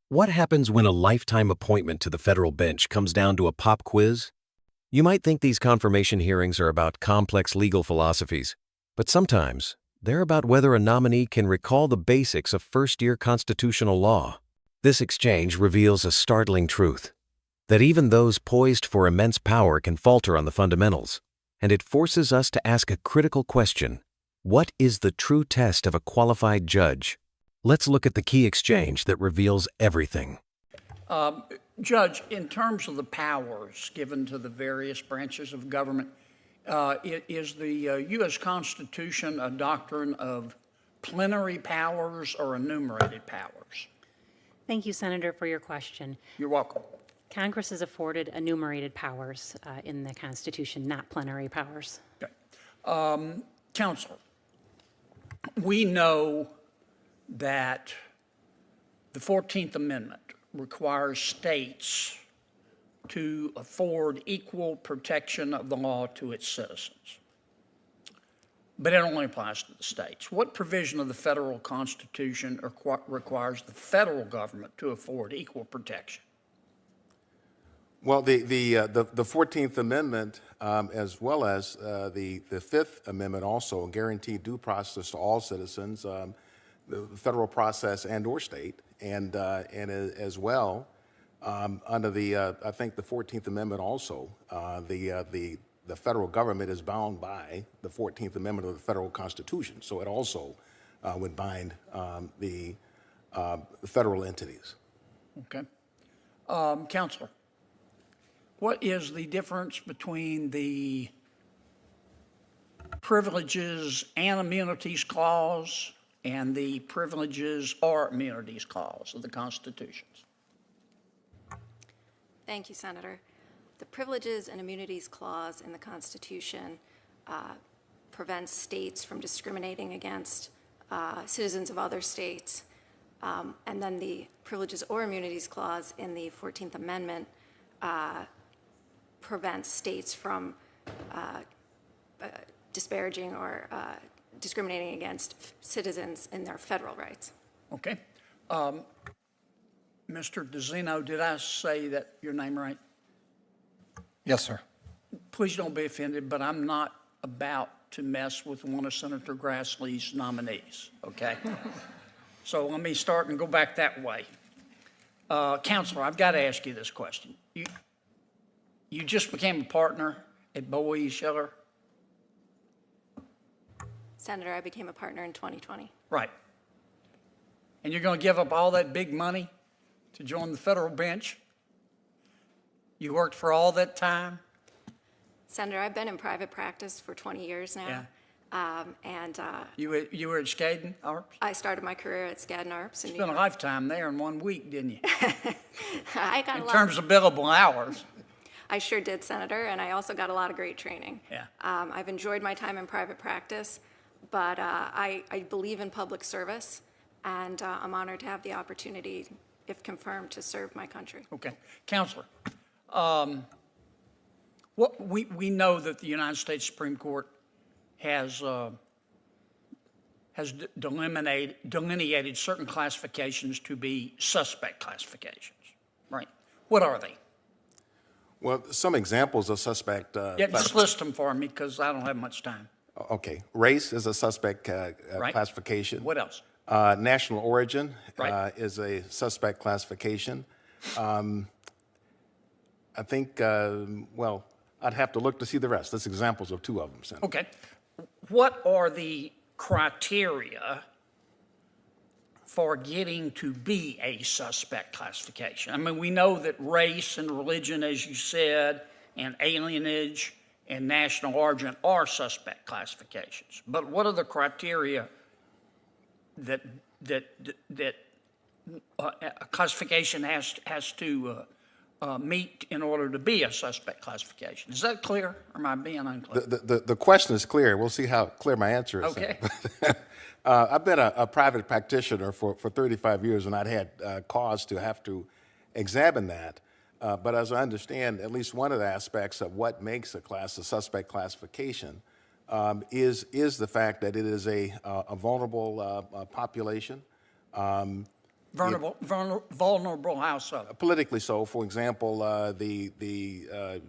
What happens when a lifetime appointment to the federal bench comes down to a pop quiz? You might think these confirmation hearings are about complex legal philosophies, but sometimes they're about whether a nominee can recall the basics of first-year constitutional law. This exchange reveals a startling truth, that even those poised for immense power can falter on the fundamentals, and it forces us to ask a critical question: what is the true test of a qualified judge? Let's look at the key exchange that reveals everything. Judge, in terms of the powers given to the various branches of government, is the U.S. Constitution a doctrine of plenary powers or enumerated powers? Thank you, Senator, for your question. You're welcome. Congress is afforded enumerated powers in the Constitution, not plenary powers. Okay. Counselor, we know that the 14th Amendment requires states to afford equal protection of the law to its citizens. But it only applies to the states. What provision of the federal Constitution requires the federal government to afford equal protection? Well, the 14th Amendment, as well as the Fifth Amendment, also guarantee due process to all citizens, the federal process and/or state, and as well under the I think the 14th Amendment also the federal government is bound by the 14th Amendment of the federal Constitution, so it also would bind the federal entities. Okay, Counselor, what is the difference between the Privileges and Immunities Clause and the Privileges or Immunities Clause of the Constitutions? Thank you, Senator. The Privileges and Immunities Clause in the Constitution prevents states from discriminating against citizens of other states. And then the Privileges or Immunities Clause in the 14th Amendment prevents states from disparaging or discriminating against citizens in their federal rights. Okay. Mr. DeZeno, did I say that your name right? Yes, sir. Please don't be offended, but I'm not about to mess with one of Senator Grassley's nominees, okay? So let me start and go back that way. Counselor, I've got to ask you this question. You just became a partner at Bowie Schiller? Senator, I became a partner in 2020. Right. And you're going to give up all that big money to join the federal bench? You worked for all that time? Senator, I've been in private practice for 20 years now. Yeah. You were at Skadden Arps? I started my career at Skadden Arps in New Spent a York. lifetime there in 1 week, didn't you? I got In terms of billable hours. I sure did, Senator, and I also got a lot of great training. Yeah. I've enjoyed my time in private practice, but I believe in public service, and I'm honored to have the opportunity, if confirmed, to serve my country. Okay. Counselor, we know that the United States Supreme Court has delineated certain classifications to be suspect classifications, right? What are they? Well, some examples of suspect. Yeah, just list them for me because I don't have much time. Okay, race is a suspect Right. classification. What else? National origin Right. is a suspect classification. I think, well, I'd have to look to see the rest. That's examples of 2 of them, Senator. Okay. What are the criteria for getting to be a suspect classification? I mean, we know that race and religion, as you said, and alienage and national origin are suspect classifications. But what are the criteria that a classification has to meet in order to be a suspect classification? Is that clear, or am I being unclear? The question is clear. We'll see how clear my answer is. Okay. I've been a private practitioner for 35 years, and I'd had cause to have to examine that. But as I understand, at least one of the aspects of what makes a suspect classification is the fact that it is a vulnerable population. Vulnerable, how so? Politically so. For example, the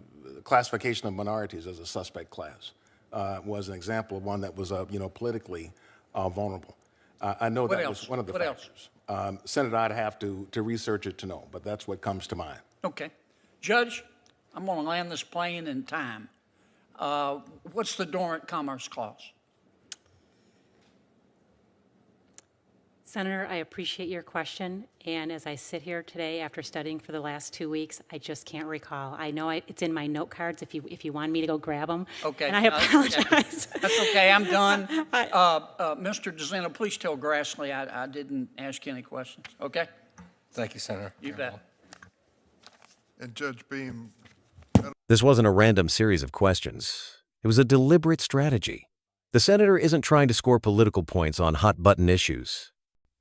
classification of minorities as a suspect class was an example of one that was, politically vulnerable. I know What that else? was one of the What else? factors. Senator, I'd have to research it to know, but that's what comes to mind. Okay. Judge, I'm going to land this plane in time. What's the Dormant Commerce Clause? Senator, I appreciate your question, and as I sit here today after studying for the last 2 weeks, I just can't recall. I know it's in my note cards if you want me to go grab them. Okay. And I apologize. That's okay, I'm done. Mr. DeZeno, please tell Grassley I didn't ask any questions, okay? Thank you, Senator. You bet. And Judge Beam, This wasn't a random series of questions. It was a deliberate strategy. The senator isn't trying to score political points on hot-button issues.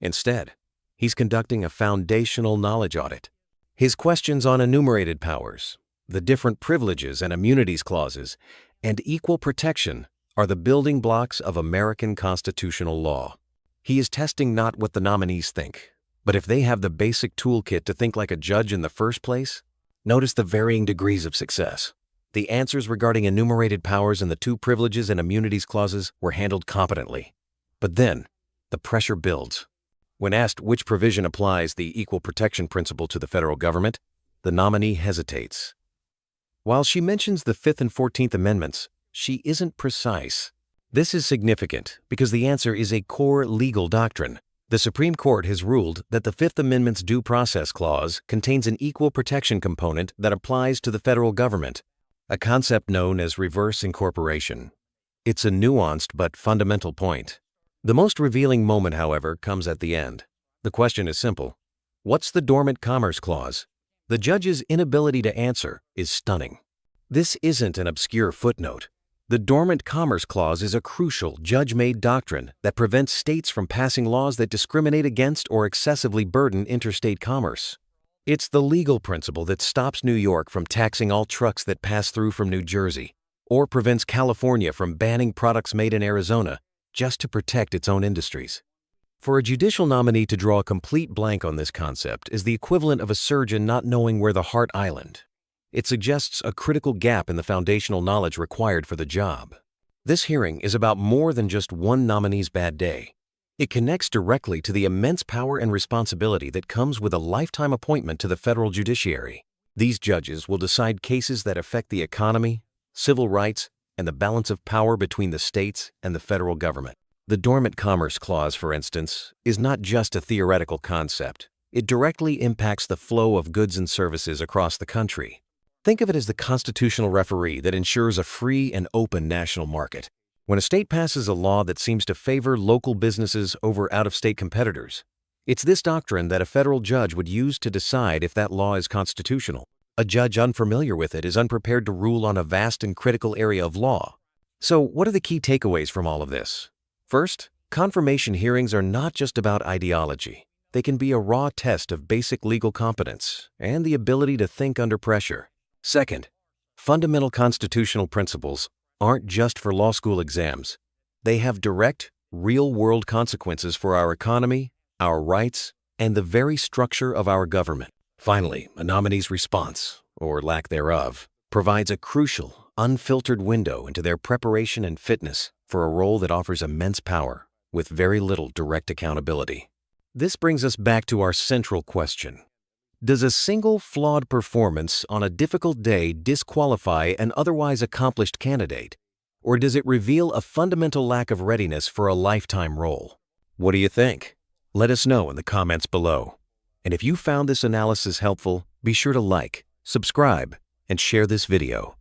Instead, he's conducting a foundational knowledge audit. His questions on enumerated powers, the different privileges and immunities clauses, and equal protection are the building blocks of American constitutional law. He is testing not what the nominees think, but if they have the basic toolkit to think like a judge in the first place. Notice the varying degrees of success. The answers regarding enumerated powers and the two privileges and immunities clauses were handled competently. But then, the pressure builds. When asked which provision applies the equal protection principle to the federal government, the nominee hesitates. While she mentions the 5th and 14th Amendments, she isn't precise. This is significant because the answer is a core legal doctrine. The Supreme Court has ruled that the 5th Amendment's Due Process Clause contains an equal protection component that applies to the federal government, a concept known as reverse incorporation. It's a nuanced but fundamental point. The most revealing moment, however, comes at the end. The question is simple. What's the Dormant Commerce Clause? The judge's inability to answer is stunning. This isn't an obscure footnote. The Dormant Commerce Clause is a crucial judge-made doctrine that prevents states from passing laws that discriminate against or excessively burden interstate commerce. It's the legal principle that stops New York from taxing all trucks that pass through from New Jersey, or prevents California from banning products made in Arizona just to protect its own industries. For a judicial nominee to draw a complete blank on this concept is the equivalent of a surgeon not knowing where the heart island. It suggests a critical gap in the foundational knowledge required for the job. This hearing is about more than just one nominee's bad day. It connects directly to the immense power and responsibility that comes with a lifetime appointment to the federal judiciary. These judges will decide cases that affect the economy, civil rights, and the balance of power between the states and the federal government. The Dormant Commerce Clause, for instance, is not just a theoretical concept. It directly impacts the flow of goods and services across the country. Think of it as the constitutional referee that ensures a free and open national market. When a state passes a law that seems to favor local businesses over out-of-state competitors, it's this doctrine that a federal judge would use to decide if that law is constitutional. A judge unfamiliar with it is unprepared to rule on a vast and critical area of law. So, what are the key takeaways from all of this? First, confirmation hearings are not just about ideology. They can be a raw test of basic legal competence and the ability to think under pressure. Second, fundamental constitutional principles aren't just for law school exams. They have direct, real-world consequences for our economy, our rights, and the very structure of our government. Finally, a nominee's response, or lack thereof, provides a crucial, unfiltered window into their preparation and fitness for a role that offers immense power with very little direct accountability. This brings us back to our central question. Does a single flawed performance on a difficult day disqualify an otherwise accomplished candidate, or does it reveal a fundamental lack of readiness for a lifetime role? What do you think? Let us know in the comments below. And if you found this analysis helpful, be sure to like, subscribe, and share this video.